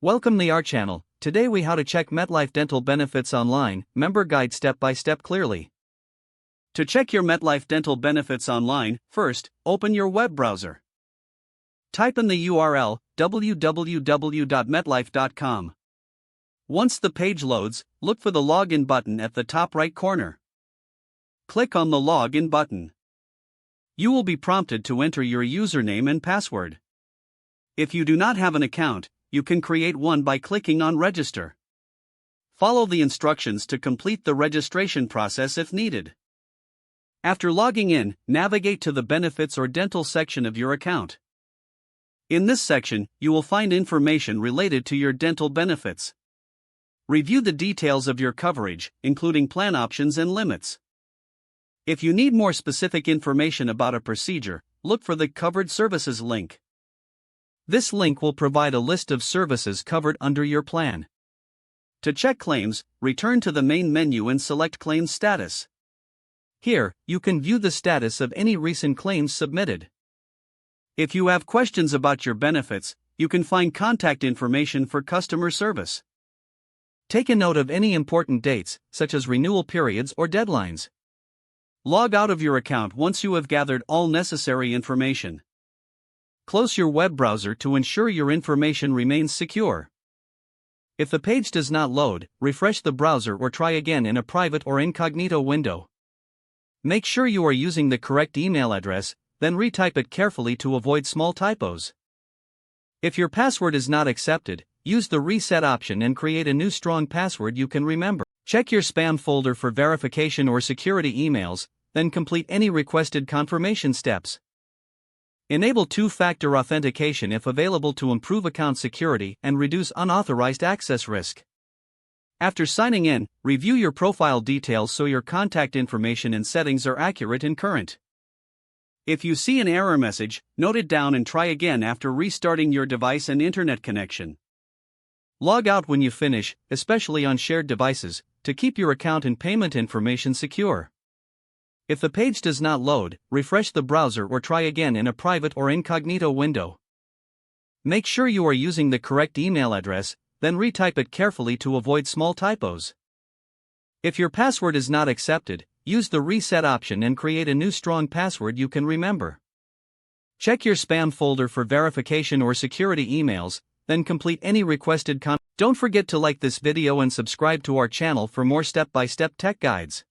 Welcome to our channel. Today we how to check MetLife dental benefits online, member guide step by step clearly. To check your MetLife dental benefits online, first, open your web browser. Type in the URL www.metlife.com. Once the page loads, look for the login button at the top right corner. Click on the login button. You will be prompted to enter your username and password. If you do not have an account, you can create one by clicking on Register. Follow the instructions to complete the registration process if needed. After logging in, navigate to the Benefits or Dental section of your account. In this section, you will find information related to your dental benefits. Review the details of your coverage, including plan options and limits. If you need more specific information about a procedure, look for the Covered Services link. This link will provide a list of services covered under your plan. To check claims, return to the main menu and select Claims Status. Here, you can view the status of any recent claims submitted. If you have questions about your benefits, you can find contact information for customer service. Take a note of any important dates, such as renewal periods or deadlines. Log out of your account once you have gathered all necessary information. Close your web browser to ensure your information remains secure. If the page does not load, refresh the browser or try again in a private or incognito window. Make sure you are using the correct email address, then retype it carefully to avoid small typos. If your password is not accepted, use the reset option and create a new strong password you can remember. Check your spam folder for verification or security emails, then complete any requested confirmation steps. Enable two-factor authentication if available to improve account security and reduce unauthorized access risk. After signing in, review your profile details so your contact information and settings are accurate and current. If you see an error message, note it down and try again after restarting your device and internet connection. Log out when you finish, especially on shared devices, to keep your account and payment information secure. If the page does not load, refresh the browser or try again in a private or incognito window. Make sure you are using the correct email address, then retype it carefully to avoid small typos. If your password is not accepted, use the reset option and create a new strong password you can remember. Check your spam folder for verification or security emails, then complete any requested content. Don't forget to like this video and subscribe to our channel for more step-by-step tech guides.